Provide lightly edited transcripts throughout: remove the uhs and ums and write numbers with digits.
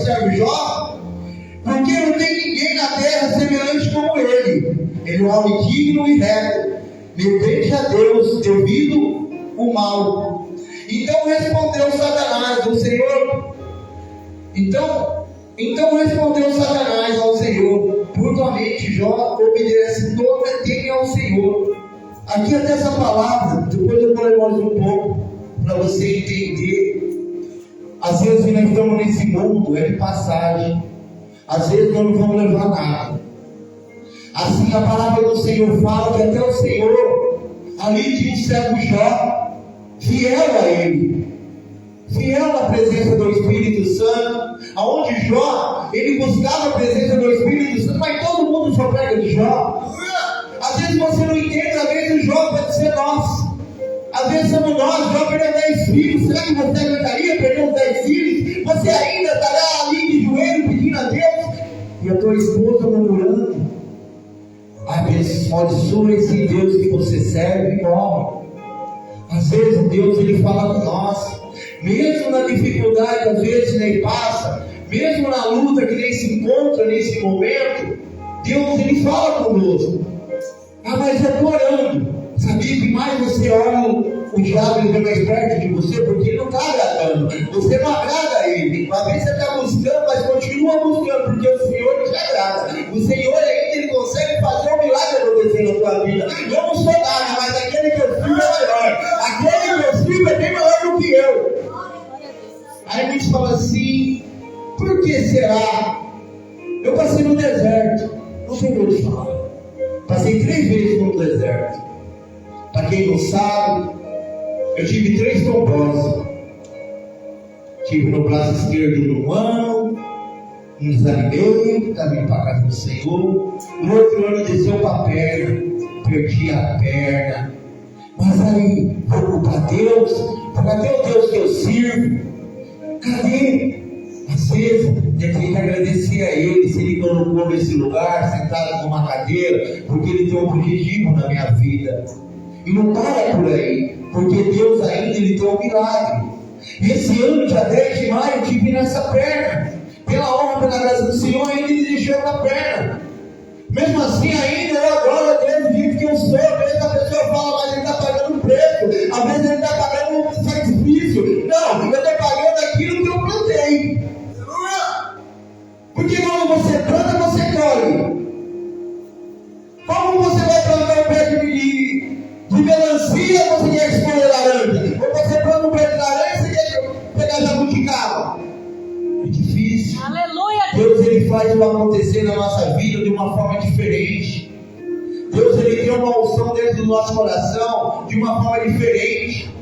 servo Jó? Porque não tem ninguém na terra semelhante como ele. Ele é um homem digno e reto, temente a Deus, devido o mal. Então respondeu Satanás ao Senhor. Então respondeu Satanás ao Senhor: brutalmente Jó obedece toda e teme ao Senhor. Aqui até essa palavra, depois eu vou ler mais um pouco, para você entender. Às vezes nós estamos nesse mundo, é de passagem. Às vezes nós não vamos levar nada. Assim a palavra do Senhor fala que até o Senhor, ali tinha um servo Jó, fiel a ele, fiel na presença do Espírito Santo, aonde Jó, ele buscava a presença do Espírito Santo, mas todo mundo só pega de Jó. Às vezes você não entende, às vezes Jó pode ser nós. Às vezes somos nós. Jó perdeu 10 filhos. Será que você aguentaria perder os 10 filhos? Você ainda estará ali de joelho pedindo a Deus? E a tua esposa murmurando. Abençoe esse Deus que você serve e morre. Às vezes Deus ele fala com nós. Mesmo na dificuldade, às vezes nem passa. Mesmo na luta que nem se encontra nesse momento, Deus ele fala conosco. Ah, mas eu estou orando. Sabia que mais você ora, o diabo ele vem mais perto de você, porque ele não está agradando. Você não agrada a ele. Uma vez você está buscando, mas continua buscando, porque o Senhor te agrada. O Senhor ainda ele consegue fazer um milagre acontecer na sua vida. Eu não sou nada, mas aquele que eu sirvo é maior. Aquele que eu sirvo é bem maior do que eu. Aí a gente fala assim: por que será? Eu passei no deserto. Não sei o que eu te falar. Passei 3 vezes no deserto. Para quem não sabe, eu tive 3 tromboses. Tive no braço esquerdo no ano, não desanimei, estava indo para a casa do Senhor. No outro ano desceu para a perna, perdi a perna. Mas aí, vou culpar Deus? Cadê o Deus que eu sirvo? Cadê? Às vezes, eu tenho que agradecer a Ele, se Ele colocou nesse lugar, sentado numa cadeira, porque Ele tem um objetivo na minha vida. E não para por aí, porque Deus ainda Ele tem um milagre. Esse ano, dia 10 de maio, eu tive nessa perna. Pela honra, pela graça do Senhor, ainda Ele deixou na perna. Mesmo assim, ainda eu adoro a Deus do jeito que eu sou. Às vezes a pessoa fala, mas Ele está pagando um preço. Às vezes Ele está pagando um sacrifício. Não, eu estou pagando aquilo que eu plantei. Porque quando você planta, você colhe. Como você vai plantar um pé de melancia, você quer escolher laranja? Ou você planta um pé de laranja, você quer pegar jabuticaba? É difícil. Aleluia. Deus ele faz o acontecer na nossa vida de uma forma diferente. Deus ele tem uma unção dentro do nosso coração de uma forma diferente.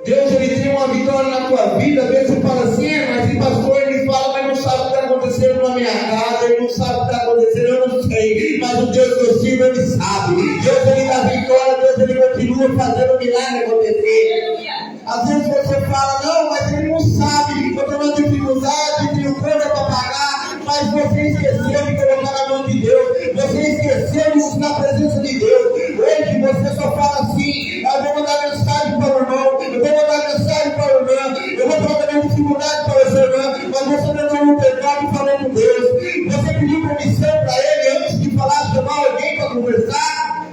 Deus ele tem uma vitória na tua vida. Às vezes você fala assim, mas o pastor ele fala, mas não sabe o que está acontecendo na minha casa, ele não sabe o que está acontecendo, eu não sei, mas o Deus que eu sirvo ele sabe. Deus ele dá vitória, Deus ele continua fazendo o milagre acontecer. Às vezes você fala, não, mas ele não sabe, eu tenho uma dificuldade, tenho coisa para pagar, mas você esqueceu de colocar na mão de Deus, você esqueceu de buscar a presença de Deus. Hoje você só fala assim, eu vou mandar mensagem para o irmão, eu vou mandar mensagem para o irmão, eu vou falar da minha dificuldade para o seu irmão, mas você não tem um pecado e falou com Deus. Você pediu permissão para ele antes de falar, chamar alguém para conversar.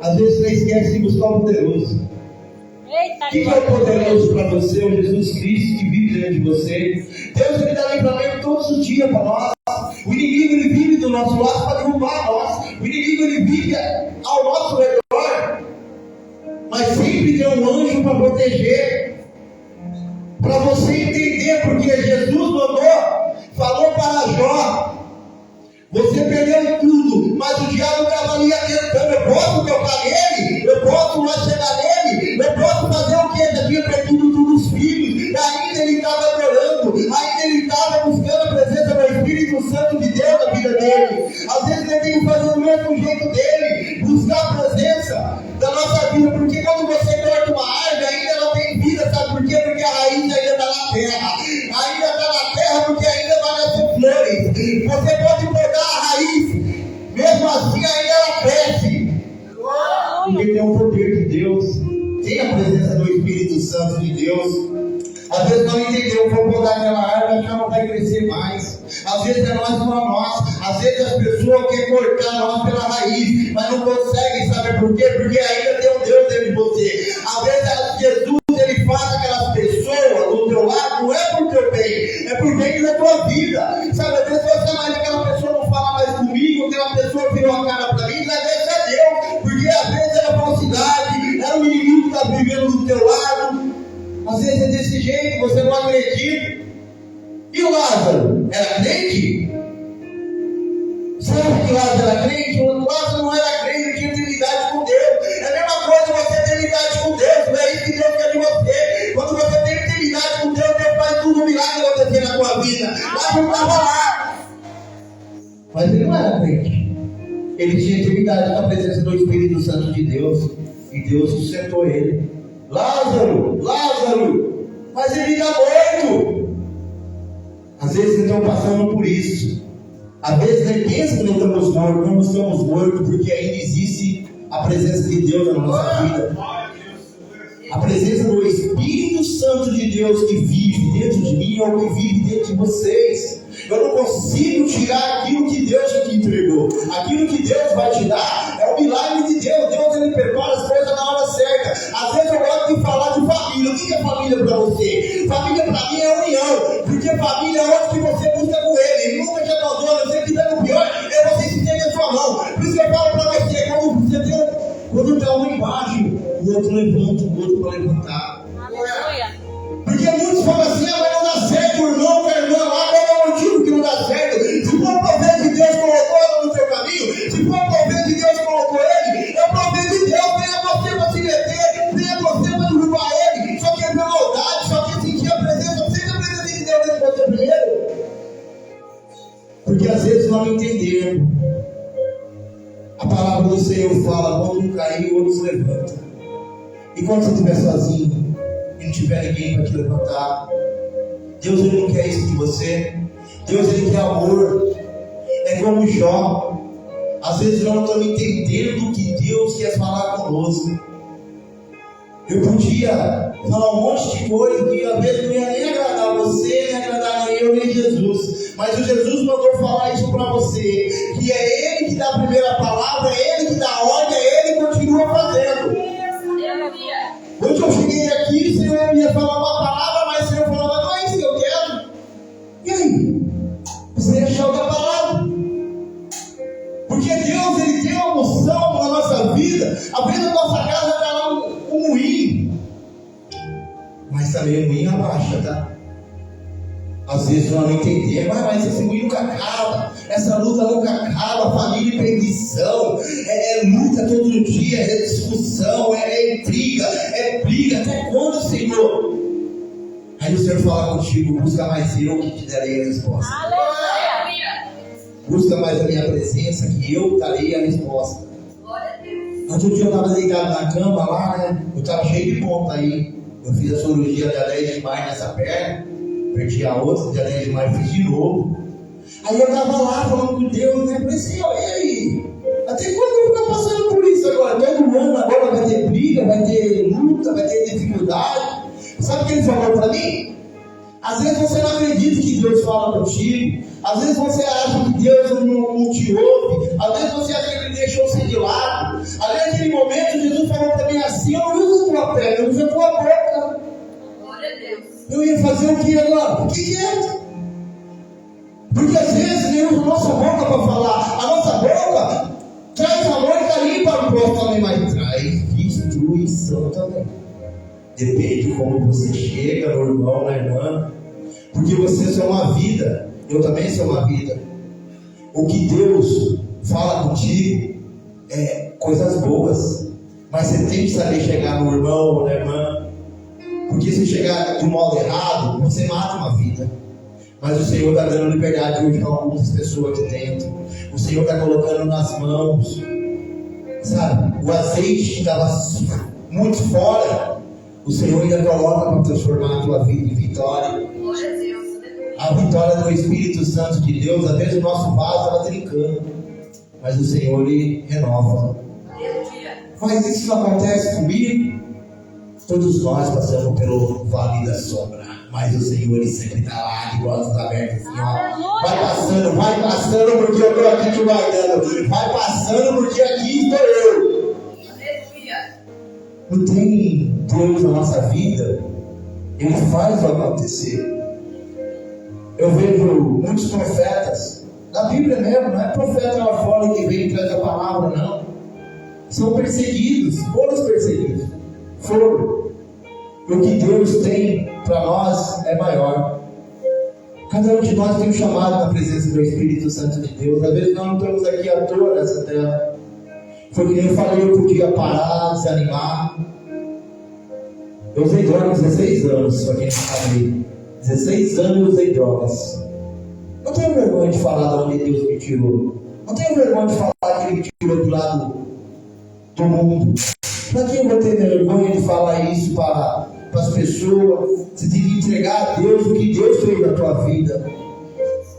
Às vezes você esquece de buscar o poderoso. Quem é o poderoso para você? O Jesus Cristo que vive dentro de você. Deus ele dá livramento todos os dias para nós. O inimigo ele vive do nosso lado para derrubar nós. O inimigo ele vive ao nosso redor, mas sempre tem um anjo para proteger. Para você entender, porque Jesus mandou, falou para Jó: você perdeu tudo, mas o diabo estava ali atentando. Eu posso tocar nele? Eu posso lá chegar nele? Eu posso fazer o quê? Já tinha perdido todos os filhos, e ainda ele estava adorando, ainda ele estava buscando a presença do Espírito Santo de Deus na vida dele. Às vezes ele tem que fazer do mesmo jeito dele, buscar a presença da nossa vida, porque quando você corta uma árvore, ainda ela tem vida, sabe por quê? Porque a raiz ainda está na terra, ainda está na terra, porque ainda vai nascer flores. Você pode cortar a raiz, mesmo assim ainda ela cresce. ela não entendeu, vou podar aquela árvore, que ela não vai crescer mais. Às vezes é nós para nós, às vezes as pessoas querem cortar nós pela raiz, mas não conseguem, sabe por quê? Porque ainda tem um Deus dentro de você. Às vezes Jesus, ele faz aquelas pessoas do teu lado, não é por teu bem, é por bem da tua vida. Sabe, às vezes você mais aquela pessoa não fala mais comigo, aquela pessoa virou a cara para mim, mas às vezes é Deus, porque às vezes era falsidade, era o inimigo que está vivendo do teu lado. Às vezes é desse jeito, você não acredita. E o Lázaro? Era crente? Sabe que Lázaro era crente? O Lázaro não era crente, ele tinha intimidade com Deus. É a mesma coisa você ter intimidade com Deus, não é isso que Deus quer de você. Quando você tem intimidade com Deus, Deus faz tudo um milagre acontecer na tua vida. Lázaro não estava lá. Mas ele não era crente. Ele tinha intimidade com a presença do Espírito Santo de Deus. E Deus sustentou ele. Lázaro, Lázaro, mas ele está morto. Às vezes estão passando por isso. Às vezes ele pensa que não estamos mortos, não estamos mortos, porque ainda existe a presença de Deus na nossa vida. A presença do Espírito Santo de Deus que vive dentro de mim ou que vive dentro de vocês. Eu não consigo tirar aquilo que Deus te entregou. Aquilo que Deus vai te dar é o milagre de Deus. Deus, ele prepara as coisas na hora certa. Às vezes eu gosto de falar de família. O que é família para você? Família para mim é união. Porque família é onde que você busca com ele. Ele nunca te abandona. Você que está no pior, é você que tem a sua mão. Por isso que eu falo para você, quando você tem quando está um embaixo, o outro levanta, o outro para levantar. Aleluia. Porque muitos falam assim, mas não dá certo, o irmão, com a irmã lá, qual é o motivo que não dá certo? Se for o profeta que Deus colocou ela no teu caminho, se for o profeta que Deus colocou ele, é o profeta de Deus, venha você para se meter, venha você para derrubar ele, só quer ver maldade, só quer sentir a presença, você a presença de Deus dentro de você primeiro. Porque às vezes nós não entendemos. A palavra do Senhor fala, quando um cair, o outro se levanta. E quando você estiver sozinho, e não tiver ninguém para te levantar, Deus, ele não quer isso de você. Deus, ele quer amor. É como Jó. Às vezes nós não estamos entendendo o que Deus quer falar conosco. Eu podia falar um monte de coisa que às vezes não ia nem agradar você, nem agradar nem eu, nem Jesus. Mas o Jesus mandou falar isso para você, que é Ele que dá a primeira palavra, é Ele que dá a ordem, é Ele que continua fazendo. Hoje eu cheguei aqui, o Senhor ia falar uma palavra, mas o Senhor falava, não é isso que eu quero. E aí? Você achou da palavra? Porque Deus, ele tem uma unção na nossa vida. A vida da nossa casa está lá um moinho. Mas também o moinho abaixa, tá? Às vezes nós não entendemos, mas esse moinho nunca acaba. Essa luta nunca acaba. Família e perdição. É luta todo dia, é discussão, é intriga, é briga. Até quando, Senhor? Aí o Senhor fala contigo, busca mais eu que te darei a resposta. Aleluia! Busca mais a minha presença que eu darei a resposta. Outro dia eu estava deitado na cama lá, né? Eu estava cheio de ponta aí. Eu fiz a cirurgia dia 10 de maio nessa perna. Perdi a outra, dia 10 de maio fiz de novo. Aí eu estava lá falando com Deus, né? Falei assim, ó, e aí? Até quando eu vou ficar passando por isso agora? Todo ano agora vai ter briga, vai ter luta, vai ter dificuldade. Sabe o que ele falou para mim? Às vezes você não acredita que Deus fala contigo. Às vezes você acha que Deus não te ouve. Às vezes você acha que Ele deixou você de lado. Ali naquele momento Jesus falou para mim assim, eu não uso a tua perna, eu uso a tua boca. Glória a Deus. Eu ia fazer o que agora? O que é? Porque às vezes Ele usa a nossa boca para falar. A nossa boca traz amor e carinho para o próximo também, mas traz destruição também. Depende de como você chega no irmão, na irmã. Porque você é uma vida, eu também sou uma vida. O que Deus fala contigo é coisas boas. Mas você tem que saber chegar no irmão ou na irmã. Porque se chegar de um modo errado, você mata uma vida. Mas o Senhor está dando liberdade hoje para algumas pessoas aqui dentro. O Senhor está colocando nas mãos. Sabe, o azeite que estava muito fora, o Senhor ainda coloca para transformar a tua vida em vitória. A vitória do Espírito Santo de Deus. Às vezes o nosso vaso estava trincando, mas o Senhor ele renova. Mas isso não acontece comigo. Todos nós passamos pelo vale da sombra, Mas o Senhor, Ele sempre está lá, de braços abertos, assim, ó. Vai passando, porque eu estou aqui te guardando. Vai passando, porque aqui estou eu. Não tem Deus na nossa vida, Ele faz o acontecer. Eu vejo muitos profetas, na Bíblia mesmo, não é profeta lá fora que vem e traz a palavra, não. São perseguidos, foram perseguidos. Foram. O que Deus tem para nós é maior. Cada um de nós tem um chamado na presença do Espírito Santo de Deus. Às vezes nós não estamos aqui à toa nessa terra. Foi que nem eu falei, eu podia parar, desanimar. Eu usei drogas 16 anos, para quem não sabe. 16 anos eu usei drogas. Não tenho vergonha de falar de onde Deus me tirou. Não tenho vergonha de falar que Ele me tirou do lado do mundo. Para quem vai ter vergonha de falar isso para as pessoas? Você tem que entregar a Deus o que Deus fez na tua vida.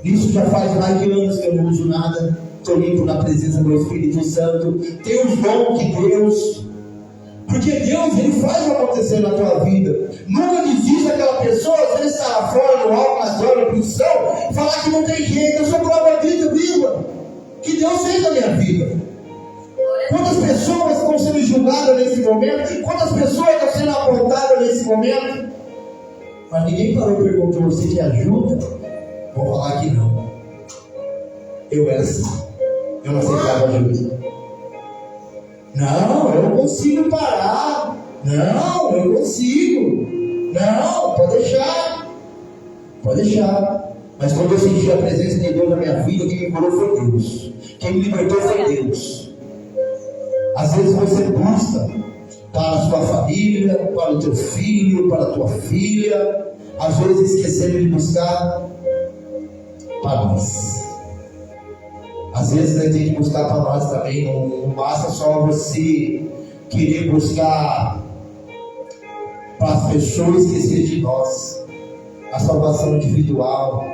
Isso já faz mais de anos que eu não uso nada. Estou limpo na presença do Espírito Santo. Tem os dons de Deus. Porque Deus, Ele faz acontecer na tua vida. Nunca desista daquela pessoa, às vezes está lá fora, no alto, nas horas, na posição, falar que não tem jeito. Eu sou prova viva que Deus fez na minha vida. Quantas pessoas estão sendo julgadas nesse momento? Quantas pessoas estão sendo apontadas nesse momento? Mas ninguém parou e perguntou: você te ajuda? Vou falar que não. Eu era assim. Eu não aceitava ajuda. Não, eu não consigo parar. Não, eu consigo. Não, pode deixar. Pode deixar. Mas quando eu senti a presença de Deus na minha vida, quem me curou foi Deus. Quem me libertou foi Deus. Às vezes você busca para a sua família, para o teu filho, para a tua filha. Às vezes esquecendo de buscar para nós. Às vezes a gente tem que buscar para nós também. Não basta só você querer buscar para as pessoas esquecer de nós. A salvação individual,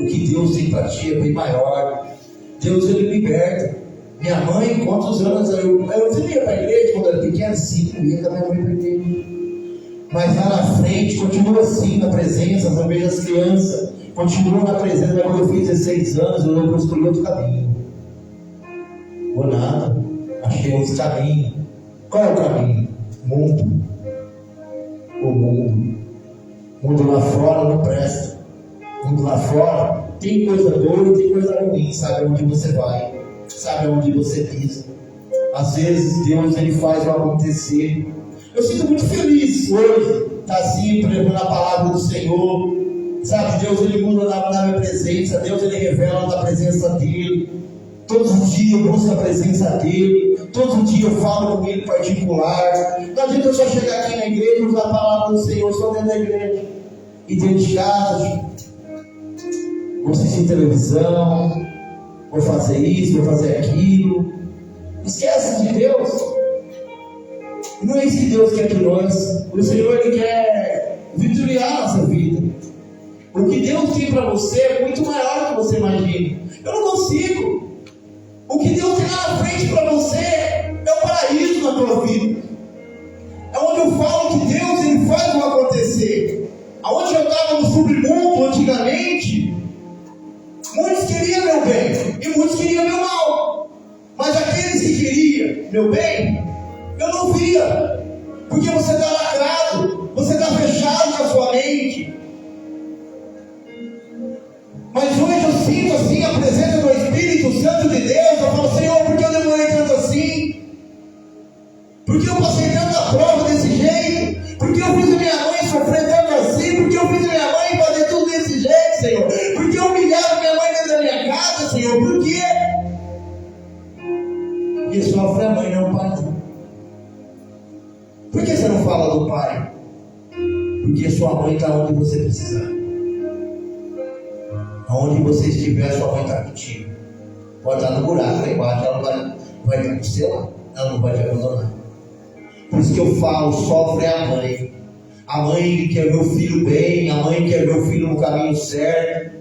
o que Deus tem para ti é bem maior. Deus, Ele liberta. Minha mãe, quantos anos eu ia para a igreja quando era pequena? 5, eu ia com a minha mãe para a igreja. Mas lá na frente, continua assim, na presença. Eu vejo as crianças, continuam na presença. Mas quando eu fiz 16 anos, eu escolhi outro caminho. Ou nada, achei outro caminho. Qual é o caminho? Mundo. O mundo. Mundo lá fora não presta. Mundo lá fora tem coisa boa e tem coisa ruim. Sabe onde você vai, sabe onde você pisa. Às vezes Deus, Ele faz o acontecer. Eu sinto muito feliz hoje, está assim, pregando a palavra do Senhor. Sabe, Deus, Ele muda na minha presença. Deus, Ele revela na presença dEle. Todos os dias eu busco a presença dEle. Todos os dias eu falo com Ele particular. Não adianta eu só chegar aqui na igreja e usar a palavra do Senhor só dentro da igreja. E dentro de casa, vou assistir televisão, vou fazer isso, vou fazer aquilo. Esquece de Deus. Não é isso que Deus quer de nós. O Senhor, Ele quer vitoriar a nossa vida. O que Deus tem para você é muito maior do que você imagina. Eu não consigo. O que Deus tem lá na frente para você é o paraíso na tua vida. É onde eu falo que Deus, Ele faz o acontecer. Aonde eu estava no submundo antigamente, muitos queriam meu bem e muitos queriam meu mal. Mas aqueles que queriam meu bem, eu não via. Porque você está lacrado, você está fechado com a sua mente. Mas hoje eu sinto assim a presença do Espírito Santo de Deus. Eu falo: Senhor, por que eu demorei tanto assim? Por que eu passei tanta prova desse jeito? Por que eu fiz a minha mãe sofrer tanto assim? Por que eu fiz a minha mãe fazer tudo desse jeito, Senhor? Por que eu humilhava minha mãe dentro da minha casa, Senhor? Por quê? Porque sofre a mãe, não o pai. Por que você não fala do pai? Porque sua mãe está onde você precisar. Aonde você estiver, sua mãe está contigo. Pode estar no buraco lá embaixo, ela vai estar com você lá. Ela não vai te abandonar. Por isso que eu falo: sofre a mãe. A mãe quer ver o filho bem, a mãe quer ver o filho no caminho certo.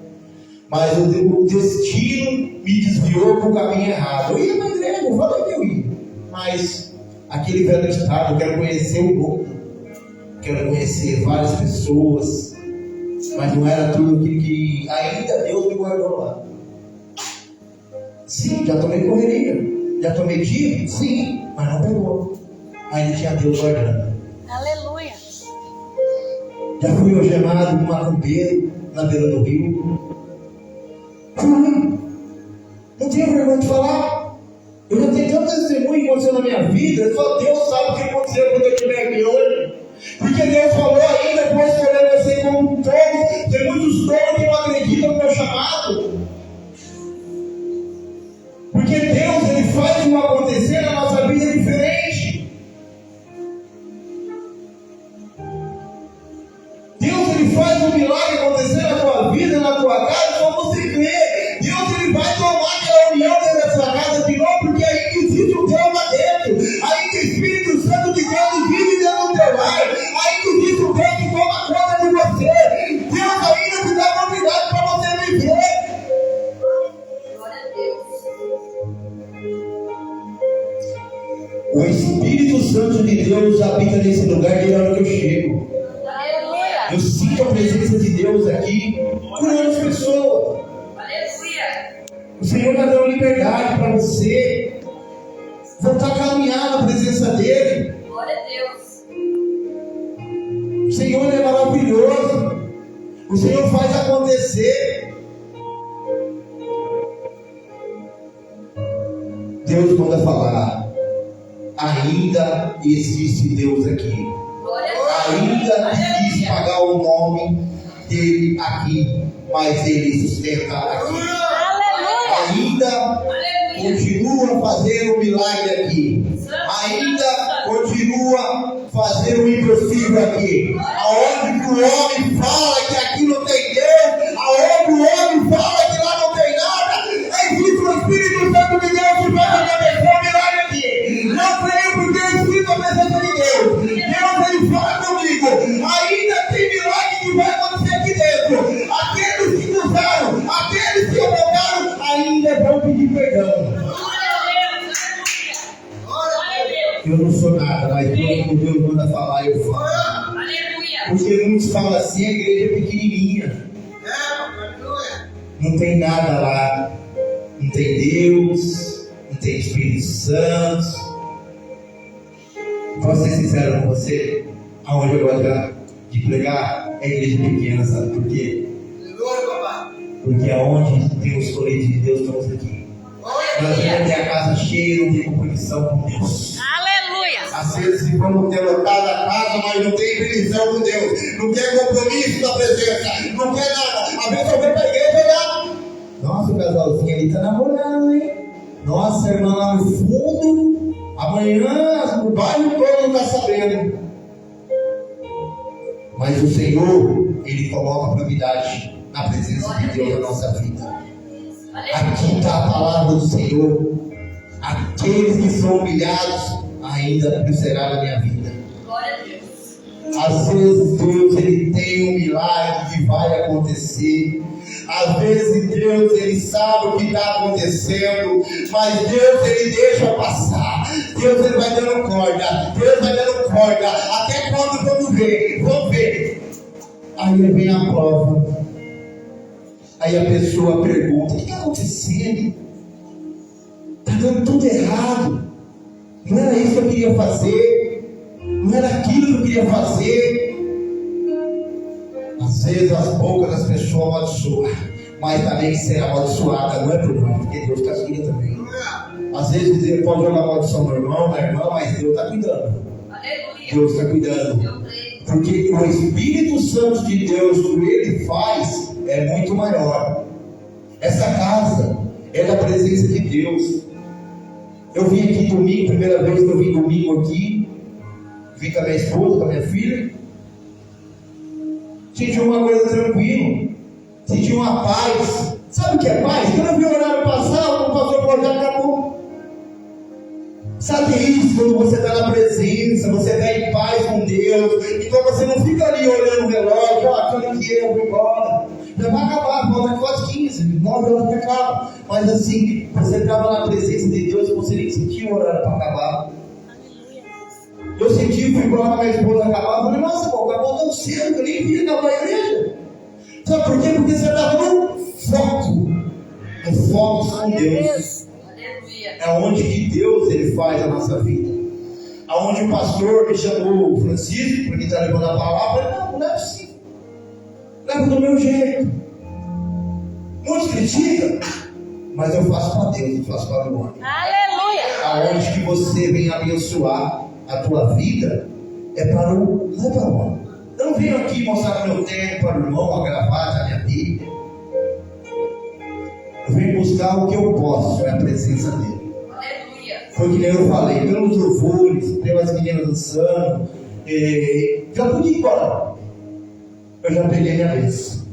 Mas o destino me desviou para o caminho errado. Eu ia na igreja, eu falei que eu ia. Mas aquele velho estado, eu quero conhecer o mundo. Quero conhecer várias pessoas. Mas não era tudo que ainda Deus me guardou lá. Sim, já tomei correria. Já tomei tiro? Sim, mas não pegou. Ainda tinha Deus guardando. Aleluia. Já fui algemado com macumbeiro na beira do rio. Fui. Não tenho vergonha de falar. Eu já tenho tanto testemunho que aconteceu na minha vida. Só Deus sabe o que aconteceu quando eu estiver aqui hoje. Porque Deus falou ainda, depois que eu você como um todo. Tem muitos todos que não acreditam no meu chamado. Porque Deus, Ele faz um acontecer na nossa vida diferente. Deus, Ele faz um milagre acontecer na tua vida, na tua casa, só você crê. Deus, Ele vai tomar aquela união dentro da sua casa de novo, porque ainda existe um Deus lá dentro. Ainda o Espírito Santo de Deus vive dentro do teu lar. Ainda existe um Deus que toma conta de você. Deus ainda te dá novidade para você viver. O Espírito Santo de Deus habita nesse lugar desde a hora que eu chego. Aleluia. Eu sinto a presença de Deus aqui, curando as pessoas. Aleluia. O Senhor está dando liberdade para você voltar a caminhar na presença dEle. Glória a Deus. O Senhor é maravilhoso. O Senhor faz acontecer. Deus manda falar. Ainda existe Deus aqui. Ainda existe pagar o nome dele aqui, mas ele sustenta aqui. Ainda continua fazendo um milagre aqui. Ainda continua fazendo o impossível aqui. Aonde o homem fala que aqui não tem Deus, aonde o homem fala que lá não tem nada, existe o Espírito Santo de Deus que vai acontecer um milagre aqui. Não creio porque eu sinto a presença de Deus. Deus, Ele fala comigo. Ainda tem milagre que vai acontecer aqui dentro. Aqueles que cruzaram, aqueles que abocaram, ainda vão pedir perdão. Eu não sou nada, mas quando Deus manda falar, eu falo. Porque muitos falam assim, a igreja é pequenininha. Não tem nada lá. Não tem Deus, não tem Espírito Santo. Posso ser sincero com você? Aonde eu gosto de pregar é igreja pequena, sabe por quê? Porque aonde tem os coletes de Deus, estamos aqui. Nós vamos ter a casa cheia, não tem compromisso com Deus. Aleluia. Às vezes vamos ter lotado a casa, mas não tem bendição com Deus. Não quer compromisso da presença. Não quer nada. A vezes eu venho para a igreja e olhar. Nossa, o casalzinho ali está namorando, hein? Nossa, a irmã lá no fundo. Amanhã o bairro todo não está sabendo. Mas o Senhor, Ele coloca prioridade na presença de Deus na nossa vida. Aqui está a palavra do Senhor. Aqueles que são humilhados ainda será na minha vida. Glória a Deus. Às vezes Deus, Ele tem um milagre que vai acontecer. Às vezes Deus, Ele sabe o que está acontecendo, mas Deus, Ele deixa passar. Deus, Ele vai dando corda. Deus vai dando corda. Até quando vamos ver? Vamos ver. Aí vem a prova. Aí a pessoa pergunta: o que está acontecendo? Está dando tudo errado. Não era isso que eu queria fazer. Não era aquilo que eu queria fazer. Às vezes as bocas das pessoas amaldiçoam, mas também ser amaldiçoada não é problema, porque Deus castiga também. Às vezes ele pode jogar maldição no irmão, na irmã, mas Deus está cuidando. Deus está cuidando. Porque o Espírito Santo de Deus, o que Ele faz, é muito maior. Essa casa é da presença de Deus. Eu vim aqui domingo, primeira vez que eu vim domingo aqui, vim com a minha esposa, com a minha filha. Senti uma coisa tranquila, senti uma paz. Sabe o que é paz? Quando eu vi o horário passar, o pastor falou: já acabou. Sabe isso? Quando você está na presença, você está em paz com Deus, então você não fica ali olhando o relógio: quando que eu vou embora? Já vai acabar, volta quase 15, 9 horas que acaba. Mas assim, você estava na presença de Deus e você nem sentiu o horário para acabar. Eu senti, fui embora com a minha esposa acabar. Falei: nossa, pô, acabou tão cedo que eu nem vi na igreja. Sabe por quê? Porque você estava no foco. No foco com Deus. Aleluia. É onde que Deus ele faz a nossa vida. Aonde o pastor me chamou, o Francisco, porque está levando a palavra, não é possível. Leva do meu jeito. Muitos criticam, mas eu faço para Deus, eu faço para o homem. Aleluia. Aonde que você vem abençoar a tua vida, é para o homem. Eu não venho aqui mostrar meu tempo para o irmão, a gravata, a minha Bíblia. Eu venho buscar o que eu posso, é a presença dele. Foi que nem eu falei, pelos louvores, pelas meninas dançando, já podia ir embora. Eu já peguei minha vez.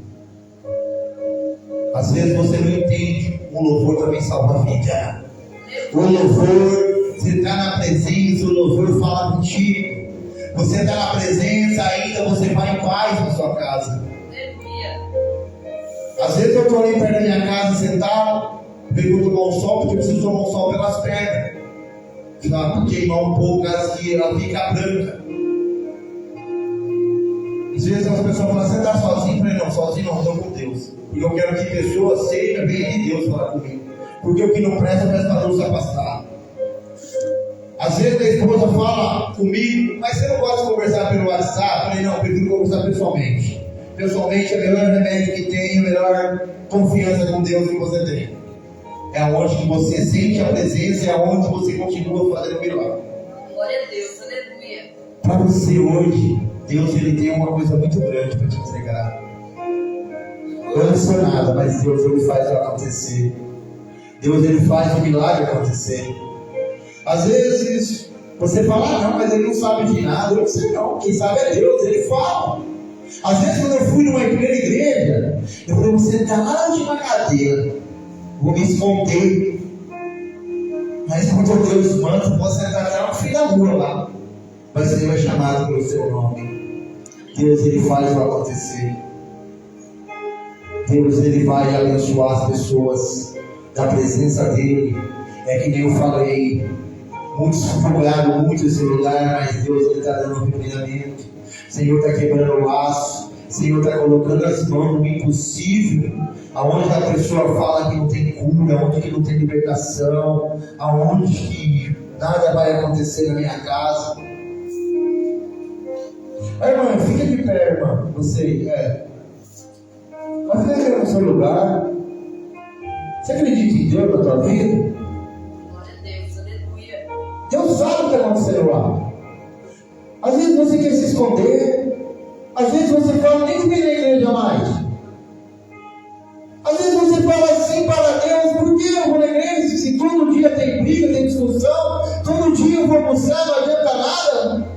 Às vezes você não entende, o louvor também salva a vida. O louvor, você está na presença, o louvor fala contigo. Você está na presença ainda, você vai em paz na sua casa. Às vezes eu estou ali perto da minha casa sentado, venho tomar um sol, porque eu preciso tomar um sol pelas pernas. Para queimar um pouco, que ela fica branca. Às vezes as pessoas falam, você está sozinho? Eu falei, não, sozinho não, estou com Deus. Porque eu quero que pessoas sejam bem de Deus falar comigo. Porque o que não presta para Deus afastar. Às vezes a esposa fala comigo, mas você não gosta de conversar pelo WhatsApp? Eu falei, não, eu prefiro conversar pessoalmente. Pessoalmente é o melhor remédio que tem, a melhor confiança com Deus que você tem. É onde que você sente a presença, é onde você continua fazendo o milagre. Glória a Deus, aleluia. Para você hoje, Deus ele tem uma coisa muito grande para te entregar. Eu não sou nada, mas Deus ele faz acontecer. Deus ele faz o milagre acontecer. Às vezes você fala, não, mas ele não sabe de nada. Eu não sei não, quem sabe é Deus, ele fala. Às vezes quando eu fui numa igreja, eu falei, você está lá de uma cadeira, vou me esconder. Mas quando Deus manda, você está até no fim da rua lá. Mas você vai chamado pelo seu nome. Deus ele faz o acontecer. Deus ele vai abençoar as pessoas da presença dele. É que nem eu falei, muitos procuraram muito esse lugar, mas Deus ele está dando um treinamento. O Senhor está quebrando o laço. O Senhor está colocando as mãos no impossível. Aonde a pessoa fala que não tem cura, aonde que não tem libertação, aonde que nada vai acontecer na minha casa. Irmã, fica de pé, irmã. Você, Mas fica no seu lugar. Você acredita em Deus na tua vida? Glória a Deus, aleluia. Deus sabe o que está acontecendo lá. Às vezes você quer se esconder. Às vezes você fala, nem vem na igreja mais. Às vezes você fala assim para Deus, por que eu vou na igreja? Se todo dia tem briga, tem discussão, todo dia eu vou almoçar, não adianta nada.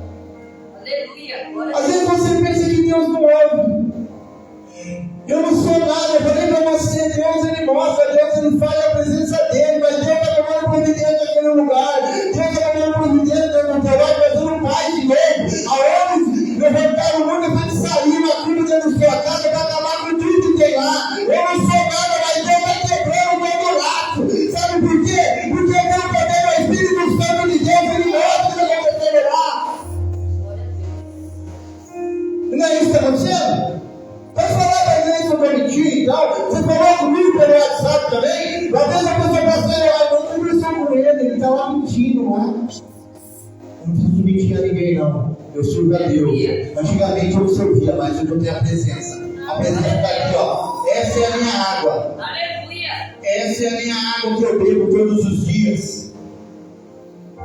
Aleluia. Às vezes você pensa que Deus não ouve. Eu não sou nada, eu falei para você, Deus ele mostra, Deus ele faz a presença dele, mas Deus está tomando providência naquele lugar, Deus está tomando providência no trabalho, fazendo um pai de novo, aonde levantaram o mundo para sair uma cruz dentro da sua casa para acabar com tudo que tem lá. Eu não sou nada, mas Deus está quebrando o meu laço. Sabe por quê? Porque o poder do Espírito Santo de Deus, ele mostra o que está acontecendo lá. Não é isso que está acontecendo? Pode falar para a igreja que eu permiti e tal. Você falou comigo pelo WhatsApp também. Às vezes a pessoa passa lá, eu conversou com ele está lá mentindo lá. Eu não preciso mentir a ninguém, não. Eu sirvo a Deus. Antigamente eu servia, mas hoje eu tenho a presença. A presença está aqui, ó. Essa é a minha água. Aleluia. Essa é a minha água que eu bebo todos os dias.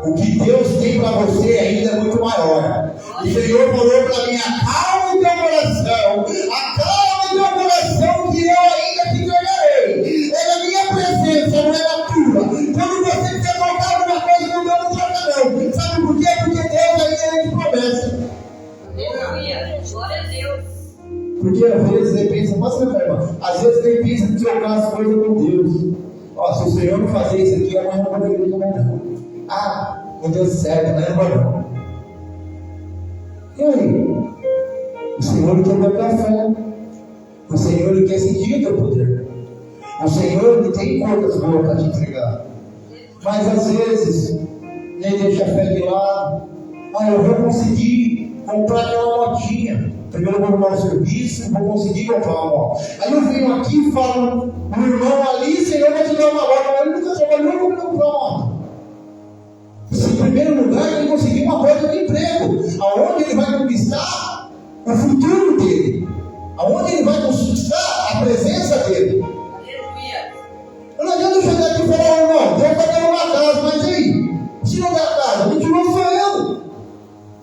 O que Deus tem para você ainda é muito maior. O Senhor falou para mim, acalma o teu coração. Acalma o teu coração que eu ainda te ganharei. É a minha presença, não é a tua. Quando você quer tocar alguma coisa, não dá no não. Sabe por quê? Porque Deus ainda é de promessa. Aleluia. Glória a Deus. Porque às vezes ele pensa, posso ver, irmão? Às vezes ele pensa que trocar as coisas com Deus. Ó, se o Senhor não fazer isso aqui, amanhã eu não vou na igreja mais não. Ah, não deu certo, né? Não vai não. E aí? O Senhor quer ver a fé. O Senhor quer sentir o teu poder. O Senhor ele tem coisas boas para te entregar. Mas às vezes, ele deixa a fé de lado. Ah, eu vou conseguir comprar aquela motinha. Primeiro eu vou arrumar o serviço e vou conseguir comprar uma moto. Aí eu venho aqui e falo, o irmão ali, Senhor, vai te dar uma moto. Mas ele nunca trabalhou como comprar uma moto. Em primeiro lugar, ele conseguiu uma porta de emprego, aonde ele vai conquistar o futuro dele, aonde ele vai conquistar a presença dele. Aleluia. Não adianta eu chegar aqui e falar, irmão, Deus vai dar uma casa, mas aí, se não der casa, o que não sou eu.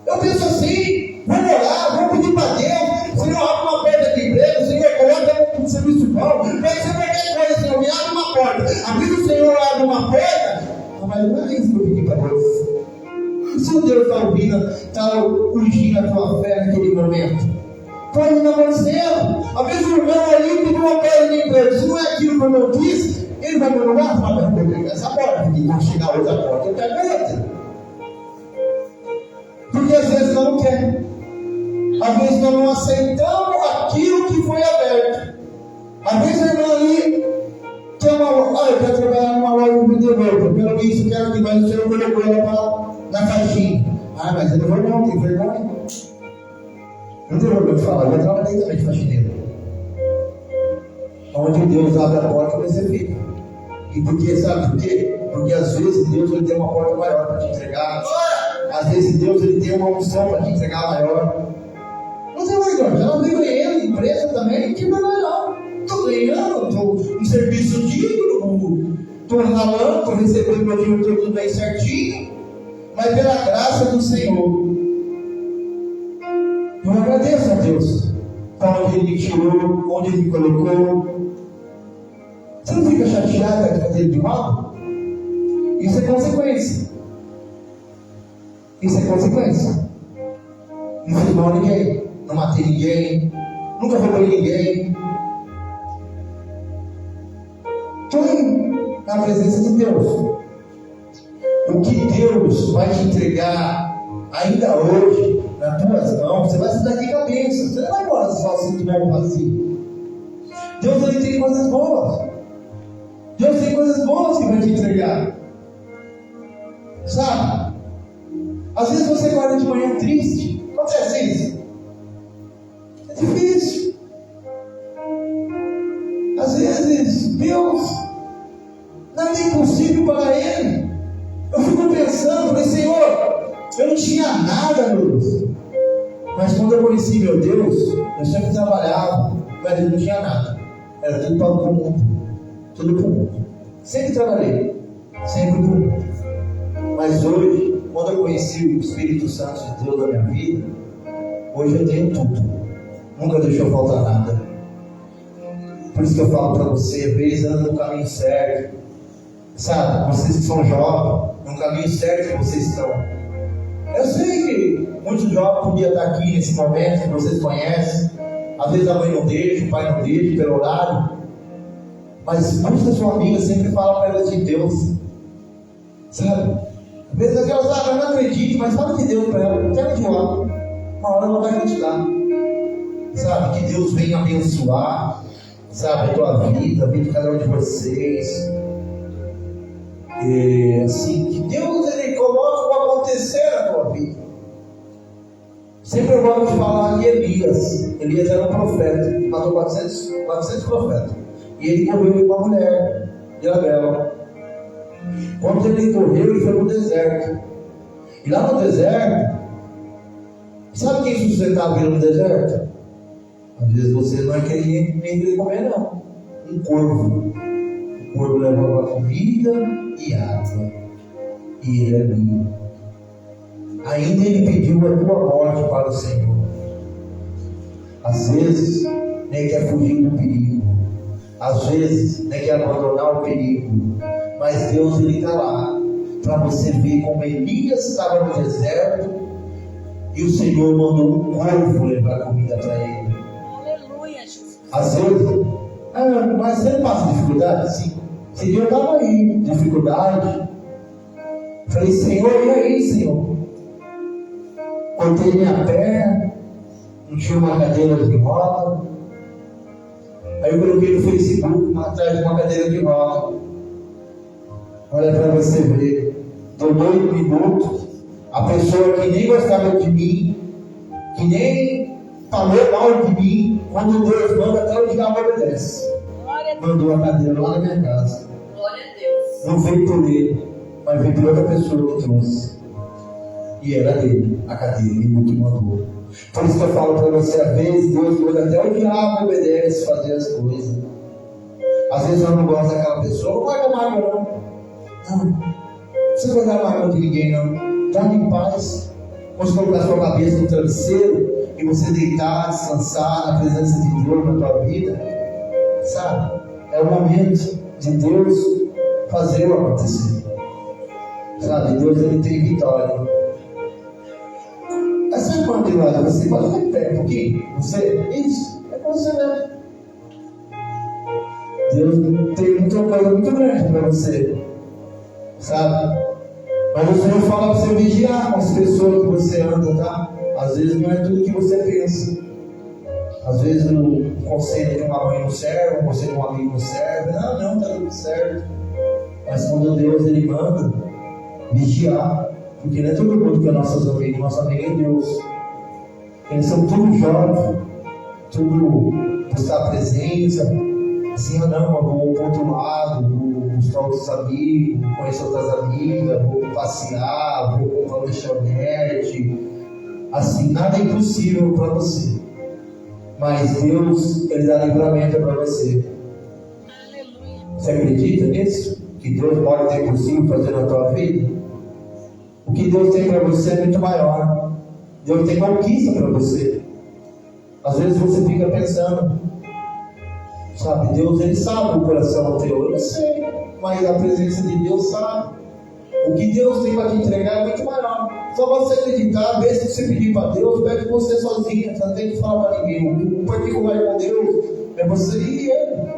Eu penso assim, vou orar, vou pedir para Deus, Senhor, abre uma porta de emprego, Senhor, coloca um serviço bom, pode ser qualquer coisa, Senhor, me abre uma porta. A vida do Senhor abre uma porta, mas não é isso que eu pedi para Deus. E se o Deus está ouvindo, está urgindo a tua fé naquele momento, pode não acontecendo. Às vezes o irmão ali pediu uma porta de emprego, se não é aquilo que o irmão quis, ele vai me lugar, fala, eu vou pegar essa porta, porque quando chegar a outra porta, eu pego outra. Porque às vezes não quer. Às vezes nós não aceitamos aquilo que foi aberto. Às vezes o irmão ali quer eu quero trabalhar numa loja de vendedor, pelo isso eu quero que mais o Senhor colocou ela na caixinha. Mas eu não vou não, tem vergonha. Não tem vergonha de falar, eu trabalhei também de faxineiro. Onde Deus abre a porta, você fica. E porque, sabe por quê? Porque às vezes Deus ele tem uma porta maior para te entregar. Às vezes Deus ele tem uma opção para te entregar maior. Não tem vergonha, já não vem ganhando empresa também, que vergonha não. Estou ganhando, estou um serviço digno, estou ralando, estou recebendo meu dinheiro tudo bem certinho, mas pela graça do Senhor, eu agradeço a Deus para onde Ele me tirou, onde Ele me colocou. Você não fica chateado com fazer de mal? Isso é consequência. Isso é consequência. Não fiz mal a ninguém, não matei ninguém, nunca roubei ninguém. Estou na presença de Deus. O que Deus vai te entregar ainda hoje nas tuas mãos, você vai sair daqui com a bênção. Você não vai embora só assim de mão vazia. Deus ele tem coisas boas. Deus tem coisas boas que vai te entregar. Sabe? Às vezes você acorda de manhã triste. Acontece isso? É difícil. Às vezes, Deus, nada é impossível para Ele. Eu fico pensando, falei, Senhor, eu não tinha nada, meu Deus. Mas quando eu conheci meu Deus, eu sempre trabalhava, mas eu não tinha nada. Era tudo para o mundo. Tudo para o mundo. Sempre trabalhei. Sempre para o mundo. Mas hoje, quando eu conheci o Espírito Santo de Deus na minha vida, hoje eu tenho tudo. Nunca deixou faltar nada. Por isso que eu falo para você, às vezes anda no caminho certo. Sabe, vocês que são jovens, no caminho certo que vocês estão. Eu sei que muitos jovens podiam estar aqui nesse momento, que vocês conhecem. Às vezes a mãe não deixa, o pai não deixa, pelo horário. Mas muitas da sua amiga sempre fala para elas de Deus. Sabe? Às vezes aquelas, eu não acredito, mas fala de Deus para ela, quero de lá. Uma hora ela vai acreditar. Sabe, que Deus venha abençoar, sabe, a tua vida, a vida de cada um de vocês. E assim, que Deus ele coloca o acontecer na tua vida. Sempre eu gosto de falar de Elias. Elias era um profeta, que matou 400 profetas. E ele morreu com uma mulher, Isabel. Quando ele morreu, ele foi para o deserto. E lá no deserto, sabe quem sustentava ele no deserto? Às vezes você não é querer nem querer comer, não. Um corvo. O corvo levava comida e água. E ele é livre. Ainda ele pediu a tua morte para o Senhor. Às vezes, nem quer fugir do perigo. Às vezes, nem quer abandonar o perigo. Mas Deus, ele está lá. Para você ver como Elias estava no deserto. E o Senhor mandou um corvo levar comida para ele. Aleluia, Jesus. Às vezes, mas você não passa dificuldade? Sim. Se Deus estava aí, dificuldade. Falei, Senhor, e aí, Senhor? Cortei minha perna, não tinha uma cadeira de roda. Aí eu coloquei no Facebook, atrás de uma cadeira de roda. Olha para você ver, dou 2 minutos, a pessoa que nem gostava de mim, que nem falou mal de mim. Quando Deus manda, até o diabo obedece. Glória a Deus. Mandou a cadeira lá na minha casa. Glória a Deus. Não veio por ele, mas veio por outra pessoa que trouxe. E era dele, a cadeira, ele que mandou. Por isso que eu falo para você, às vezes Deus manda até o diabo obedece fazer as coisas. Às vezes eu não gosto daquela pessoa, não vai dar mágoa não. Não. Você não vai dar mágoa de ninguém não. Dá em paz. Você colocar sua cabeça no travesseiro e você deitar, descansar na presença de Deus na tua vida. Sabe? É o momento de Deus fazer o acontecer. Sabe? Deus ele tem vitória. Essa irmã de lá, você pode ficar em pé um pouquinho? Você? Isso. É com você mesmo. Deus tem muita coisa muito grande para você. Sabe? Mas o Senhor fala para você vigiar com as pessoas que você anda, tá? Às vezes não é tudo que você pensa. Às vezes o conselho de uma mãe não serve, o conselho de um amigo não serve. Não, tá tudo certo. Mas quando Deus ele manda, vigiar. Porque não é todo mundo que é nossos amigos, nosso amigo é Deus. Eles são tudo jovens, tudo buscar presença. Assim, não, eu vou para outro lado, vou buscar outros amigos, conhecer outras amigas, vou passear, vou comprar um lanchonete. Assim, nada é impossível para você. Mas Deus, ele dá livramento para você. Você acredita nisso? Que Deus pode ter possível fazer na tua vida? O que Deus tem para você é muito maior. Deus tem conquista para você. Às vezes você fica pensando, sabe, Deus ele sabe o coração teu. Eu não sei, mas a presença de Deus sabe. O que Deus tem para te entregar é muito maior. Só você acreditar, ver se você pedir para Deus, pede você sozinho. Você não tem que falar para ninguém. O particular com Deus é você e Ele.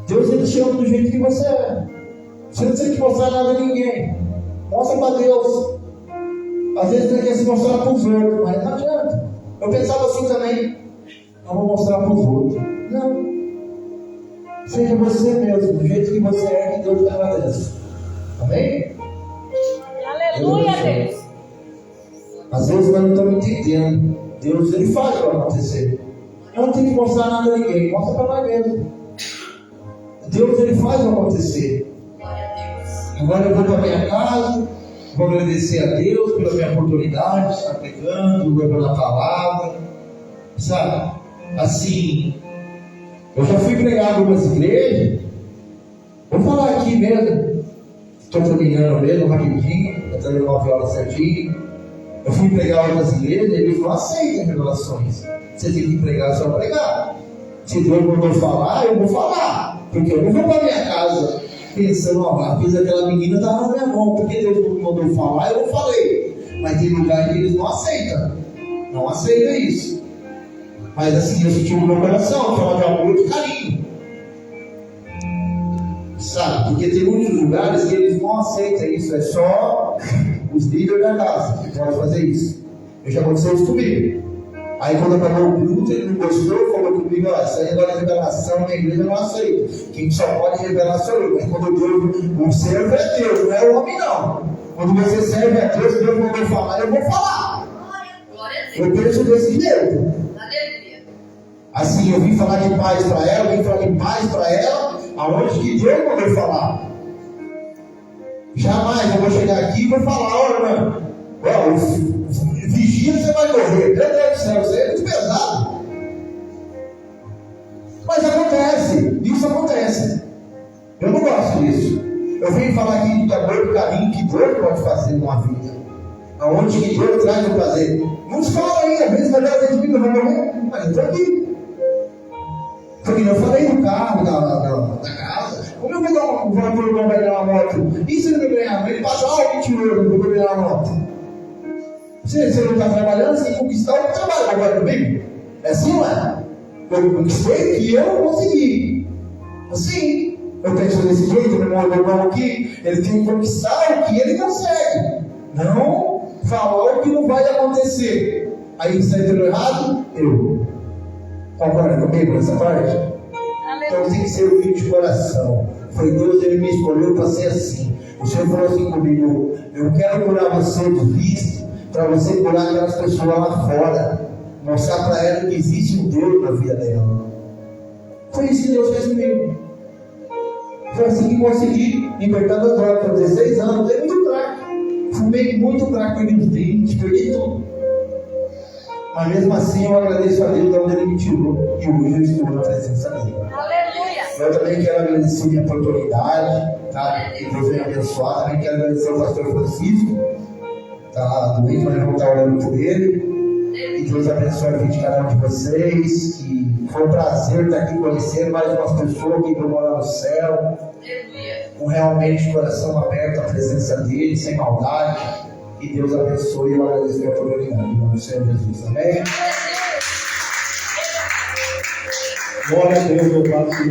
Deus ele te ama do jeito que você é. Você não tem que mostrar nada a ninguém. Mostra para Deus. Às vezes você quer se mostrar para os outros, mas não adianta. Eu pensava assim também. Não vou mostrar para os outros. Não. Seja você mesmo, do jeito que você é, que Deus te agradece. Amém? Aleluia, Deus. Às vezes nós não estamos entendendo. Deus ele faz para acontecer. Eu não tenho que mostrar nada a ninguém. Mostra para nós mesmo. Deus ele faz para acontecer. Agora eu vou para minha casa, vou agradecer a Deus pela minha oportunidade de estar pregando, levando a palavra, sabe? Assim, eu já fui pregar em algumas igrejas, vou falar aqui mesmo, estou terminando mesmo, rapidinho, até 9 horas certinho. Eu fui pregar em outras igrejas, eles não aceitam revelações. Você tem que pregar, só pregar. Se Deus mandou falar, eu vou falar, porque eu não vou para minha casa pensando, ó, fiz aquela menina, estava na minha mão, porque Deus não mandou falar, eu não falei. Mas tem lugar que eles não aceitam. Não aceitam isso. Mas assim, eu senti no meu coração, que é de amor e de carinho. Sabe? Porque tem muitos lugares que eles não aceitam isso. É só os líderes da casa que podem fazer isso. Eu já aconteceu isso comigo. Aí quando acabou o culto, ele não gostou, falou comigo, ó, isso aí agora é revelação, na igreja não aceita. Quem só pode revelar sou eu. Mas quando Deus, o servo é Deus, não é o homem não. Quando você serve a Deus, Deus mandou falar, eu vou falar. Eu penso desse jeito. Assim, eu vim falar de paz para ela, vim falar de paz para ela, aonde que Deus mandou falar. Jamais eu vou chegar aqui e vou falar, ó, irmão, vigia, você vai morrer. Meu Deus do céu, isso é muito pesado. Mas acontece, isso acontece. Eu não gosto disso. Eu venho falar aqui de amor do caminho que Deus pode fazer numa vida. Aonde que Deus traz o prazer. Muitos falam aí, às vezes vai dar 10 mil, eu vou morrer, mas eu estou aqui. Porque eu falei no carro, da casa. Como eu vou dar um valor para ganhar uma moto? E se ele não ganhar? Ele passa 20 euros para ganhar uma moto. Você não está trabalhando, você tem que conquistar o trabalho agora comigo. É assim, não é? Eu conquistei que eu consegui. Assim, eu penso desse jeito, meu irmão aqui, ele tem que conquistar o que ele consegue. Não falar o que não vai acontecer. Aí você está errado? Eu. Concorda comigo nessa parte? Então tem que ser humilde de coração. Foi Deus, ele me escolheu para ser assim. O Senhor falou assim comigo: eu quero curar você do vício, para você curar aquelas pessoas lá fora. Mostrar para ela que existe um Deus na vida dela. Foi isso que Deus fez comigo. Foi assim que consegui libertar da droga. Com 16 anos, dei muito crack. Fumei muito crack, perdi os dentes, perdi tudo. Mas mesmo assim eu agradeço a Deus de onde Ele me tirou. E hoje eu estou na presença dEle. Aleluia. Eu também quero agradecer minha oportunidade, tá? Que Deus venha abençoar. Também quero agradecer ao pastor Francisco. Tá doente, mas vamos estar orando por ele. Que Deus abençoe a vida de cada um de vocês. Que foi um prazer estar aqui conhecendo mais umas pessoas que vão morar no céu. Aleluia. Com realmente coração aberto à presença dele, sem maldade. Que Deus abençoe e eu agradeço a oportunidade. Em nome do Senhor Jesus. Amém? Glória a Deus, meu Pai.